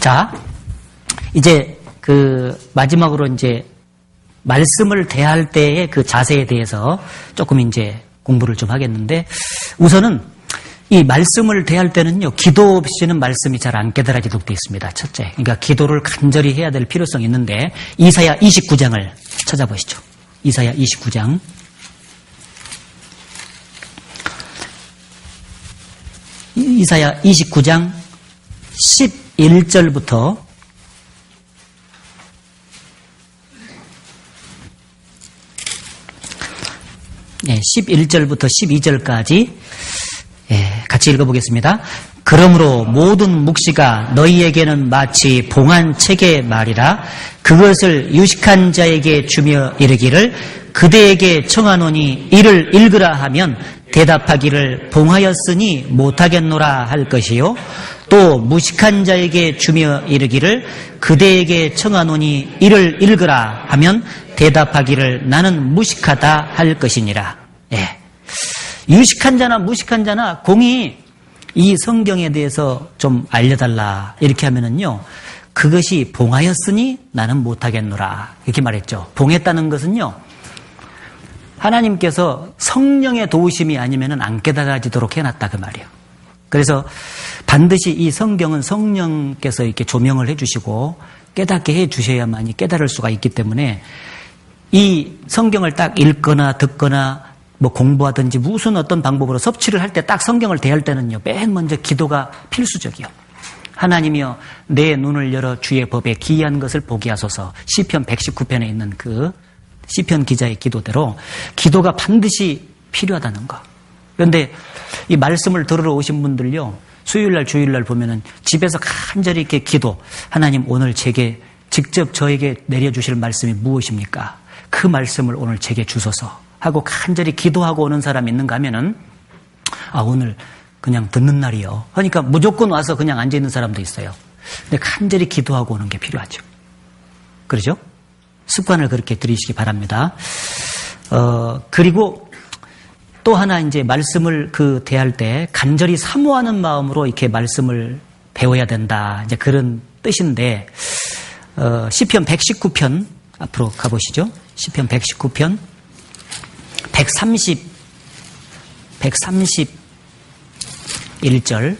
자, 이제 마지막으로 이제 말씀을 대할 때의 그 자세에 대해서 조금 이제 공부를 좀 하겠는데, 우선은 이 말씀을 대할 때는요, 기도 없이는 말씀이 잘 안 깨달아지도록 되어 있습니다. 첫째. 그러니까 기도를 간절히 해야 될 필요성이 있는데, 이사야 29장을 찾아보시죠. 이사야 29장. 이사야 29장 11절부터 11절부터 12절까지 같이 읽어보겠습니다. 그러므로 모든 묵시가 너희에게는 마치 봉한 책의 말이라. 그것을 유식한 자에게 주며 이르기를 그대에게 청하노니 이를 읽으라 하면 대답하기를 봉하였으니 못하겠노라 할 것이요, 또 무식한 자에게 주며 이르기를 그대에게 청하노니 이를 읽으라 하면 대답하기를 나는 무식하다 할 것이니라. 유식한 자나 무식한 자나 공이 이 성경에 대해서 좀 알려달라 이렇게 하면은요, 그것이 봉하였으니 나는 못하겠노라 이렇게 말했죠. 봉했다는 것은요, 하나님께서 성령의 도우심이 아니면은 안 깨달아지도록 해놨다 그 말이에요. 그래서 반드시 이 성경은 성령께서 이렇게 조명을 해주시고 깨닫게 해주셔야만이 깨달을 수가 있기 때문에, 이 성경을 딱 읽거나 듣거나 뭐 공부하든지 무슨 어떤 방법으로 섭취를 할 때 딱 성경을 대할 때는요, 맨 먼저 기도가 필수적이요. 하나님이여 내 눈을 열어 주의 법에 기이한 것을 보게 하소서. 시편 119편에 있는 그 시편 기자의 기도대로 기도가 반드시 필요하다는 거. 그런데 이 말씀을 들으러 오신 분들요, 수요일날 주일날 보면은 집에서 간절히 이렇게 기도, 하나님 오늘 제게 직접 저에게 내려주실 말씀이 무엇입니까? 그 말씀을 오늘 제게 주소서 하고 간절히 기도하고 오는 사람이 있는가 하면은, 오늘 그냥 듣는 날이요 하니까 무조건 와서 그냥 앉아있는 사람도 있어요. 근데 간절히 기도하고 오는 게 필요하죠. 그러죠? 습관을 그렇게 들이시기 바랍니다. 그리고 또 하나 이제 말씀을 대할 때 간절히 사모하는 마음으로 이렇게 말씀을 배워야 된다. 이제 그런 뜻인데, 시편 119편 앞으로 가보시죠. 시편 119편 131절.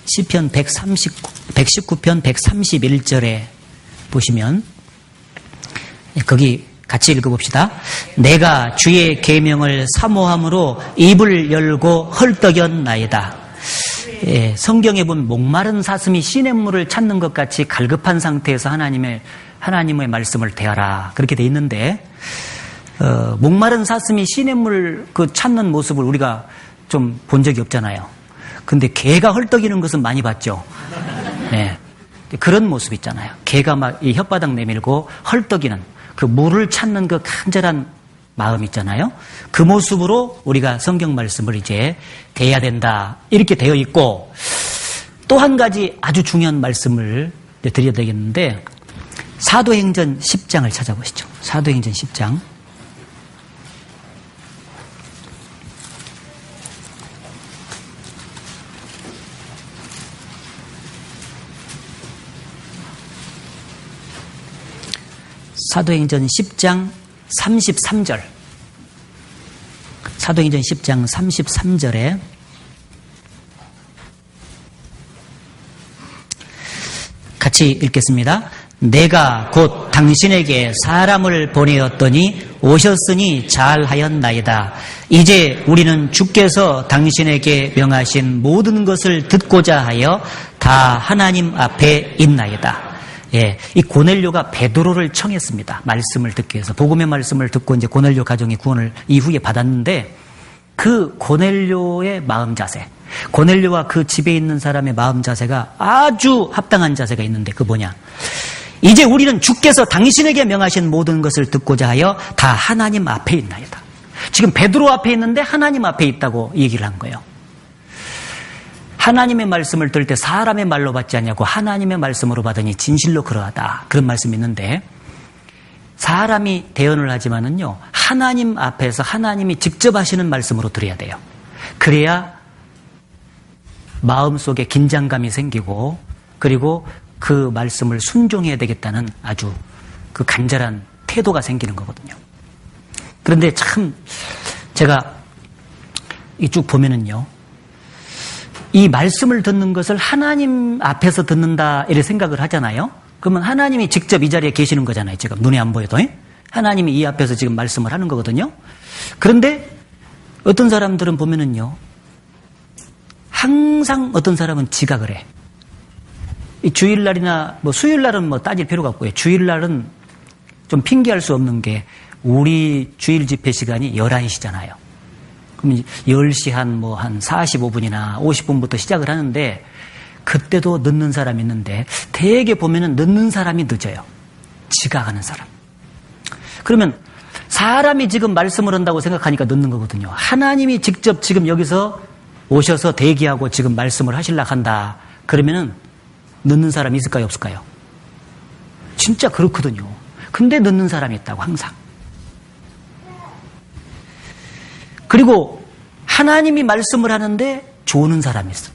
시편 119편 131절에 보시면, 거기 같이 읽어봅시다. 내가 주의 계명을 사모함으로 입을 열고 헐떡였나이다. 성경에 보면 목마른 사슴이 시냇물을 찾는 것 같이 갈급한 상태에서 하나님의 말씀을 대하라 그렇게 돼 있는데, 목마른 사슴이 시냇물 찾는 모습을 우리가 좀 본 적이 없잖아요. 근데 개가 헐떡이는 것은 많이 봤죠. 네. 그런 모습 있잖아요. 개가 막 이 혓바닥 내밀고 헐떡이는 그 물을 찾는 그 간절한 마음 있잖아요. 그 모습으로 우리가 성경 말씀을 이제 대해야 된다 이렇게 되어 있고, 또 한 가지 아주 중요한 말씀을 드려야 되겠는데, 사도행전 10장을 찾아보시죠. 사도행전 10장. 사도행전 10장 33절. 사도행전 10장 33절에 같이 읽겠습니다. 내가 곧 당신에게 사람을 보내었더니 오셨으니 잘하였나이다. 이제 우리는 주께서 당신에게 명하신 모든 것을 듣고자 하여 다 하나님 앞에 있나이다. 이 고넬료가 베드로를 청했습니다. 말씀을 듣기 위해서. 복음의 말씀을 듣고 이제 고넬료 가정이 구원을 이후에 받았는데, 그 고넬료의 마음 자세, 고넬료와 그 집에 있는 사람의 마음 자세가 아주 합당한 자세가 있는데, 그 뭐냐? 이제 우리는 주께서 당신에게 명하신 모든 것을 듣고자 하여 다 하나님 앞에 있나이다. 지금 베드로 앞에 있는데 하나님 앞에 있다고 얘기를 한 거예요. 하나님의 말씀을 들을 때 사람의 말로 받지 않냐고, 하나님의 말씀으로 받으니 진실로 그러하다. 그런 말씀이 있는데, 사람이 대언을 하지만은요, 하나님 앞에서 하나님이 직접 하시는 말씀으로 들어야 돼요. 그래야 마음속에 긴장감이 생기고 그리고 그 말씀을 순종해야 되겠다는 아주 그 간절한 태도가 생기는 거거든요. 그런데 참 제가 이 쭉 보면은요, 이 말씀을 듣는 것을 하나님 앞에서 듣는다 이렇게 생각을 하잖아요. 그러면 하나님이 직접 이 자리에 계시는 거잖아요. 지금 눈에 안 보여도. 하나님이 이 앞에서 지금 말씀을 하는 거거든요. 그런데 어떤 사람들은 보면은요, 항상 어떤 사람은 지각을 해. 이 주일날이나 뭐 수요일날은 뭐 따질 필요가 없고요. 주일날은 좀 핑계할 수 없는 게 우리 주일 집회 시간이 11시잖아요. 그럼 10시 한 45분이나 50분부터 시작을 하는데 그때도 늦는 사람이 있는데 대개 보면은 늦는 사람이 늦어요. 지각하는 사람. 그러면 사람이 지금 말씀을 한다고 생각하니까 늦는 거거든요. 하나님이 직접 지금 여기서 오셔서 대기하고 지금 말씀을 하시려고 한다. 그러면은 늦는 사람이 있을까요? 없을까요? 진짜 그렇거든요. 근데 늦는 사람이 있다고 항상. 그리고 하나님이 말씀을 하는데 조는 사람이 있어.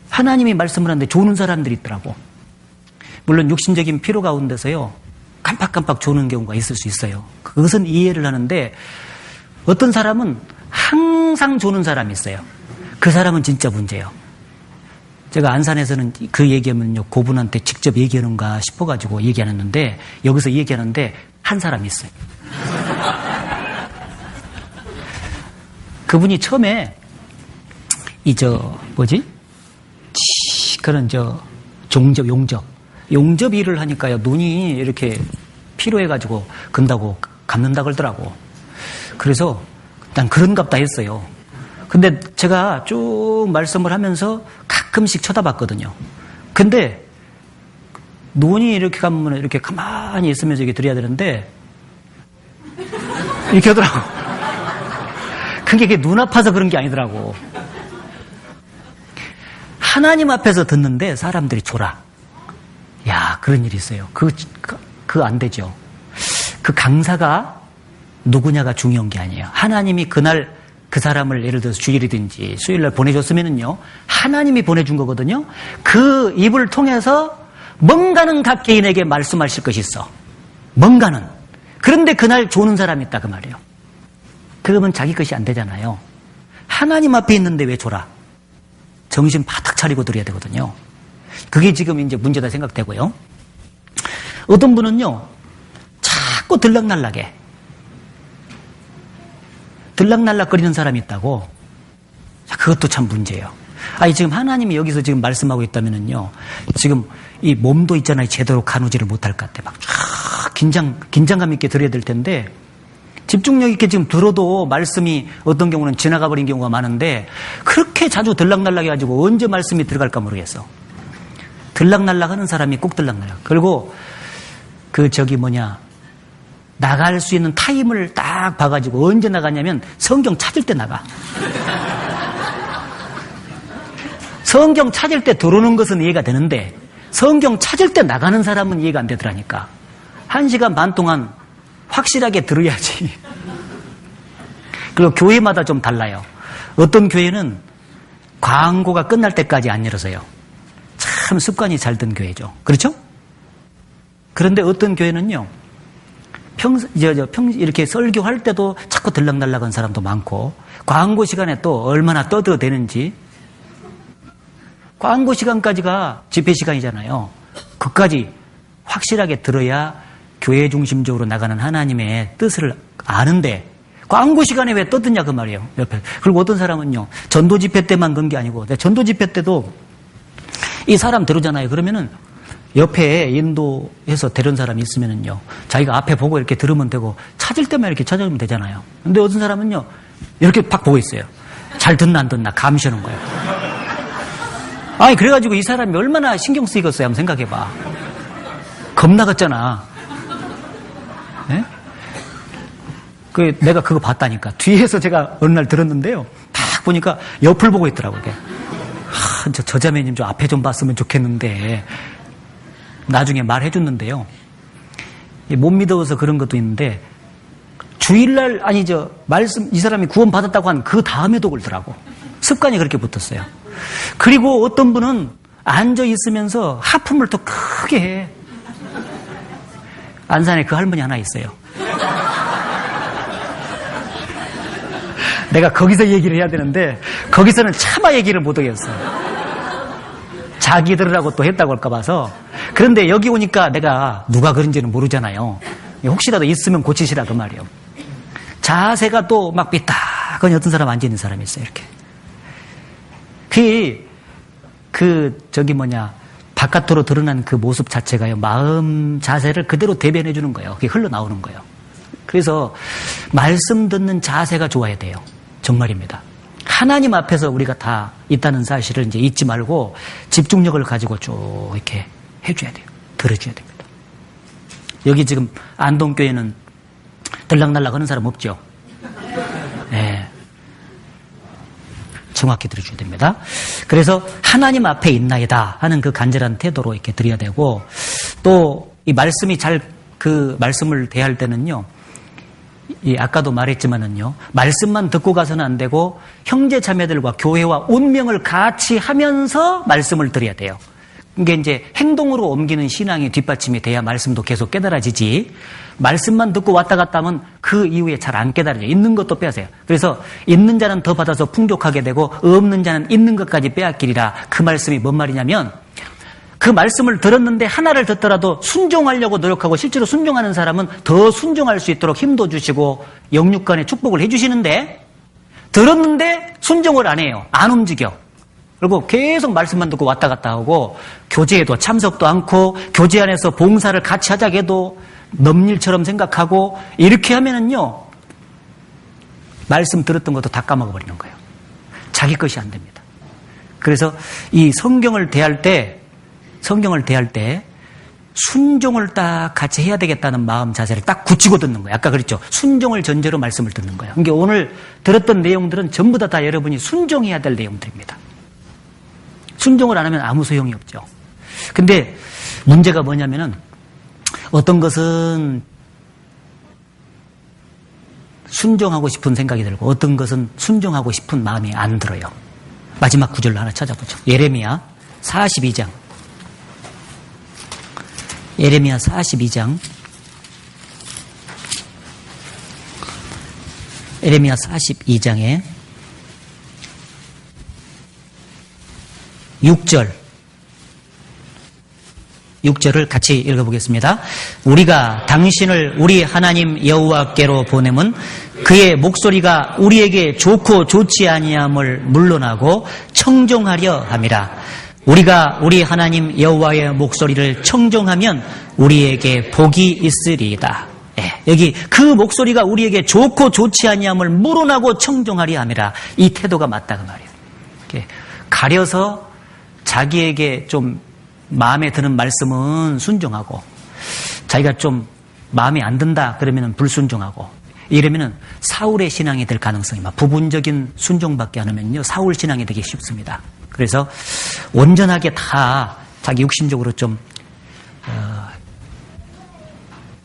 하나님이 말씀을 하는데 조는 사람들이 있더라고. 물론 육신적인 피로 가운데서요, 깜빡깜빡 조는 경우가 있을 수 있어요. 그것은 이해를 하는데 어떤 사람은 항상 조는 사람이 있어요. 그 사람은 진짜 문제예요. 제가 안산에서는 그 얘기하면요, 그분한테 직접 얘기하는가 싶어가지고 얘기 안 했는데 여기서 얘기하는데 한 사람이 있어요. 그분이 처음에 그런 용접 일을 하니까요, 눈이 이렇게 피로해가지고 근다고 감는다 그러더라고. 그래서 난 그런갑다 했어요. 근데 제가 쭉 말씀을 하면서 가끔씩 쳐다봤거든요. 근데 눈이 이렇게 감으면 이렇게 가만히 있으면서 이렇게 드려야 되는데 이렇게 하더라고. 그게 눈 아파서 그런 게 아니더라고. 하나님 앞에서 듣는데 사람들이 졸아. 야, 그런 일이 있어요. 그거 안 되죠. 그 강사가 누구냐가 중요한 게 아니에요. 하나님이 그날 그 사람을 예를 들어서 주일이든지 수요일날 보내줬으면은요, 하나님이 보내준 거거든요. 그 입을 통해서 뭔가는 각 개인에게 말씀하실 것이 있어. 뭔가는. 그런데 그날 조는 사람이 있다 그 말이에요. 그러면 자기 것이 안 되잖아요. 하나님 앞에 있는데 왜 졸아? 정신 바닥 차리고 드려야 되거든요. 그게 지금 이제 문제다 생각되고요. 어떤 분은요, 자꾸 들락날락해. 들락날락거리는 사람이 있다고. 그것도 참 문제예요. 아니, 지금 하나님이 여기서 지금 말씀하고 있다면은요, 지금 이 몸도 있잖아요. 제대로 가누지를 못할 것 같아. 막 긴장감 있게 들어야 될 텐데, 집중력 있게 지금 들어도 말씀이 어떤 경우는 지나가 버린 경우가 많은데, 그렇게 자주 들락날락 해가지고 언제 말씀이 들어갈까 모르겠어. 들락날락 하는 사람이 꼭 들락날락. 그리고 나갈 수 있는 타임을 딱 봐가지고 언제 나가냐면 성경 찾을 때 나가. 성경 찾을 때 들어오는 것은 이해가 되는데 성경 찾을 때 나가는 사람은 이해가 안 되더라니까. 1시간 반 동안 확실하게 들어야지. 그리고 교회마다 좀 달라요. 어떤 교회는 광고가 끝날 때까지 안 열어서요. 참 습관이 잘 든 교회죠. 그렇죠? 그런데 어떤 교회는요, 이렇게 설교할 때도 자꾸 들락날락한 사람도 많고, 광고 시간에 또 얼마나 떠들어대는지, 광고 시간까지가 집회 시간이잖아요. 그까지 확실하게 들어야 교회 중심적으로 나가는 하나님의 뜻을 아는데, 광고 시간에 왜 떠드냐 그 말이에요. 옆에. 그리고 어떤 사람은요, 전도 집회 때만 그런 게 아니고, 전도 집회 때도 이 사람 데려오잖아요. 그러면은 옆에 인도해서 데려온 사람이 있으면은요, 자기가 앞에 보고 이렇게 들으면 되고, 찾을 때만 이렇게 찾아주면 되잖아요. 근데 어떤 사람은요, 이렇게 팍 보고 있어요. 잘 듣나 안 듣나 감시하는 거예요. 아니, 그래가지고 이 사람이 얼마나 신경 쓰이겠어요. 한번 생각해봐. 겁나겠잖아. 네? 내가 그거 봤다니까. 뒤에서 제가 어느 날 들었는데요. 딱 보니까 옆을 보고 있더라고요. 저 자매님 좀 앞에 좀 봤으면 좋겠는데, 나중에 말해줬는데요. 못 믿어서 그런 것도 있는데, 주일날, 말씀, 이 사람이 구원받았다고 한 그 다음에도 그러더라고. 습관이 그렇게 붙었어요. 그리고 어떤 분은 앉아 있으면서 하품을 더 크게 해. 안산에 그 할머니 하나 있어요. 내가 거기서 얘기를 해야 되는데 거기서는 차마 얘기를 못 하겠어. 자기들하고 또 했다고 할까 봐서. 그런데 여기 오니까 내가 누가 그런지는 모르잖아요. 혹시라도 있으면 고치시라 그 말이에요. 자세가 또 막 삐딱하니 어떤 사람 앉아있는 사람이 있어요. 이렇게. 바깥으로 드러난 그 모습 자체가요, 마음 자세를 그대로 대변해 주는 거예요. 그게 흘러나오는 거예요. 그래서 말씀 듣는 자세가 좋아야 돼요. 정말입니다. 하나님 앞에서 우리가 다 있다는 사실을 이제 잊지 말고 집중력을 가지고 쭉 이렇게 해줘야 돼요. 들어줘야 됩니다. 여기 지금 안동교회는 들락날락 하는 사람 없죠? 네. 정확히 들어줘야 됩니다. 그래서 하나님 앞에 있나이다 하는 그 간절한 태도로 이렇게 드려야 되고, 또 이 말씀이 그 말씀을 대할 때는요, 아까도 말했지만은요, 말씀만 듣고 가서는 안 되고 형제 자매들과 교회와 운명을 같이 하면서 말씀을 드려야 돼요. 이게 이제 행동으로 옮기는 신앙이 뒷받침이 돼야 말씀도 계속 깨달아지지, 말씀만 듣고 왔다 갔다 하면 그 이후에 잘 안 깨달아져요. 있는 것도 빼앗아요. 그래서 있는 자는 더 받아서 풍족하게 되고 없는 자는 있는 것까지 빼앗기리라. 그 말씀이 뭔 말이냐면, 그 말씀을 들었는데 하나를 듣더라도 순종하려고 노력하고 실제로 순종하는 사람은 더 순종할 수 있도록 힘도 주시고 영육간의 축복을 해주시는데, 들었는데 순종을 안 해요. 안 움직여. 그리고 계속 말씀만 듣고 왔다 갔다 하고 교제에도 참석도 않고 교제 안에서 봉사를 같이 하자고 해도 넘일처럼 생각하고, 이렇게 하면은요, 말씀 들었던 것도 다 까먹어버리는 거예요. 자기 것이 안 됩니다. 그래서 이 성경을 대할 때 순종을 딱 같이 해야 되겠다는 마음 자세를 딱 굳히고 듣는 거예요. 아까 그랬죠. 순종을 전제로 말씀을 듣는 거예요. 그러니까 오늘 들었던 내용들은 전부 다 여러분이 순종해야 될 내용들입니다. 순종을 안 하면 아무 소용이 없죠. 근데 문제가 뭐냐면은, 어떤 것은 순종하고 싶은 생각이 들고 어떤 것은 순종하고 싶은 마음이 안 들어요. 마지막 구절로 하나 찾아보죠. 예레미야 42장. 예레미야 42장. 예레미야 42장에 6절을 같이 읽어보겠습니다. 우리가 당신을 우리 하나님 여호와께로 보내면 그의 목소리가 우리에게 좋고 좋지 아니함을 물론하고 청종하려 함이라. 우리가 우리 하나님 여호와의 목소리를 청종하면 우리에게 복이 있으리이다. 여기 그 목소리가 우리에게 좋고 좋지 아니함을 물론하고 청종하려 함이라. 이 태도가 맞다 그 말이에요. 가려서 자기에게 좀 마음에 드는 말씀은 순종하고, 자기가 좀 마음에 안 든다 그러면 불순종하고, 이러면은 사울의 신앙이 될 가능성이, 부분적인 순종밖에 안 하면요 사울 신앙이 되기 쉽습니다. 그래서 온전하게 다 자기 육신적으로 좀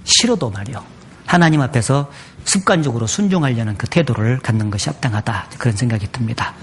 싫어도 말이요, 하나님 앞에서 습관적으로 순종하려는 그 태도를 갖는 것이 합당하다, 그런 생각이 듭니다.